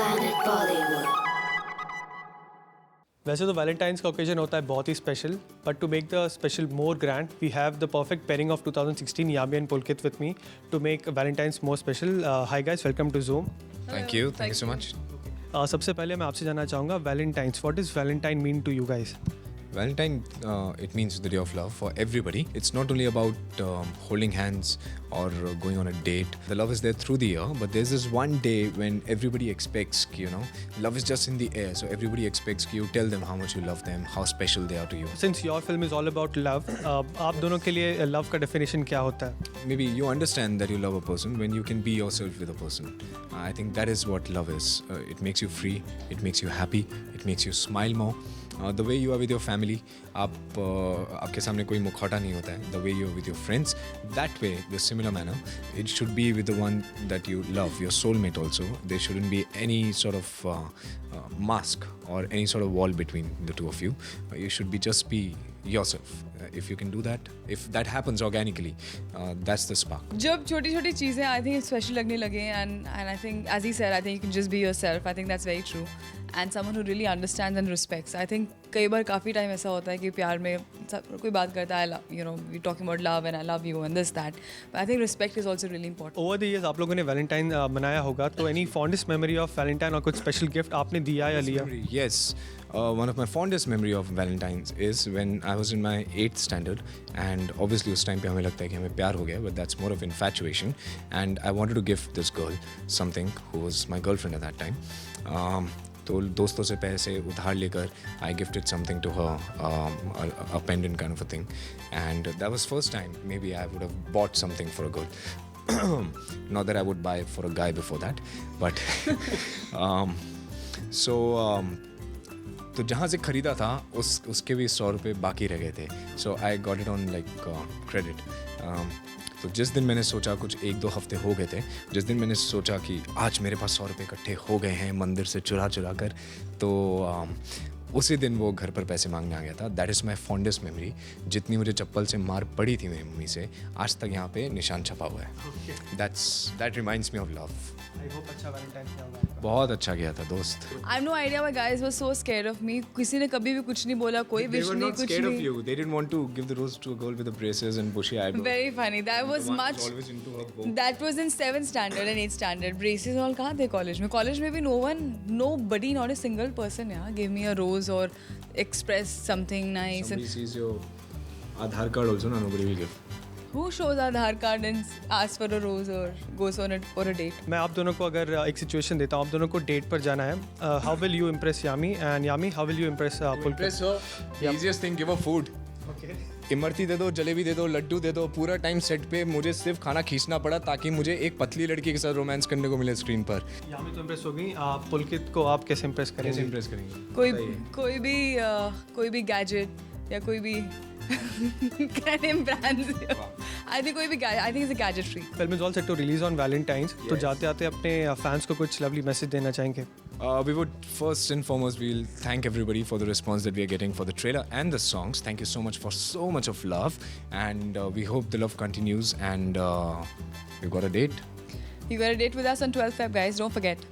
Planet Bollywood. वैसे तो Valentine's का ओकेजन होता है बहुत ही special, but to make the special more grand we have the perfect pairing of 2016 Yami and Pulkit with me to make Valentine's more special. Hi guys, welcome to Zoom. Thank you so much. सबसे पहले मैं आपसे जानना चाहूँगा Valentines, what is Valentine mean to you guys? Valentine, it means the day of love for everybody. It's not only about holding hands or going on a date. The love is there through the year, but there's this one day when everybody expects, love is just in the air. So everybody expects you tell them how much you love them, how special they are to you. Since your film is all about love, आप दोनों के लिए love का definition क्या होता है? Maybe you understand that you love a person when you can be yourself with a person. I think that is what love is. It makes you free, it makes you happy, it makes you smile more. The way you are with your family, आपके सामने कोई मुखौटा नहीं होता है. The way you are with your friends, that way, the similar manner, it should be with the one that you love, your soulmate also. There shouldn't be any sort of mask or any sort of wall between the two of you. You should be yourself. If you can do that, if that happens organically, that's the spark. जब छोटी छोटी चीज़ें I think special लगने लगे and I think as he said I think you can just be yourself. I think that's very true and someone who really understands and respects. I think कई बार काफ़ी time ऐसा होता है कि प्यार में कोई बात करता है we talking about love and I love you and this that, but I think respect is also really important. Over the years आप लोगों ने वैलेंटाइन मनाया होगा, तो any fondest memory of Valentine और कुछ स्पेशल गिफ्ट आपने दिया या लिया? Yes. One of my fondest memory of Valentine's is when I was in my 8th standard, and obviously उस time पे हमें लगता है कि हमें प्यार हो गया, but that's more of infatuation, and I wanted to give this girl something who was my girlfriend at that time. तो दोस्तों से पैसे उधार लेकर I gifted something to her, a pendant kind of a thing, and that was first time maybe I would have bought something for a girl. Not that I would buy for a guy before that, but तो जहाँ से ख़रीदा था उसके भी 100 रुपये बाकी रह गए थे. So I got it on like credit. तो जिस दिन मैंने सोचा, कुछ 1-2 हफ्ते हो गए थे, जिस दिन मैंने सोचा कि आज मेरे पास 100 रुपये इकट्ठे हो गए हैं मंदिर से चुरा कर, तो उसी दिन वो घर पर पैसे मांगने आ गया था. That is my fondest memory. जितनी मुझे चप्पल से मार पड़ी थी मेरी मम्मी से, आज तक यहाँ पे निशान छपा हुआ है. That reminds me of love. I hope अच्छा वैलेंटाइन क्या होगा. बहुत अच्छा गया था दोस्त. I have no idea why guys were so scared of me. किसी ने कभी भी कुछ नहीं बोला, कोई विश नहीं, कुछ scared नहीं. of you. They didn't want to give the rose to a girl with the braces and bushy eyebrows. Very funny. That was The one much. who's always into her bow. That was in 7th standard and 8th standard. Braces all कहाँ थे college में? College में भी nobody, not a single person, yeah, gave me a rose or express something nice. Somebody sees your Aadhaar card also, nobody will give. Who shows Aadhaar card and asks for a rose or goes on it for a date? मैं आप दोनों को अगर एक situation देता हूँ, आप दोनों को डेट पर जाना है. How will you impress Yami, and Yami how will you impress Pulkit? Impress her. Easiest thing, give her food. Imarti दे दो, जलेबी दे दो, लड्डू दे दो. पूरा टाइम सेट पे मुझे सिर्फ खाना खींचना पड़ा ताकि मुझे एक पतली लड़की के साथ रोमांस करने को मिले स्क्रीन पर. यामी तो इम्प्रेस हो गई, पुलकित को आप कैसे इम्प्रेस कैसे करेंगे? इम्प्रेस करेंगे? कोई भी गैजेट या कोई भी brands. I think कोई भी I think it's a gadgetry. Film is all set to release on Valentines. तो जाते आते अपने फैंस को कुछ लवली मैसेज देना चाहेंगे? We would first and foremost, we'll thank everybody for the response that we are getting for the trailer and the songs. Thank you so much for so much of love, and we hope the love continues, and we've got a date. You got a date with us on 12th Feb, guys. Don't forget.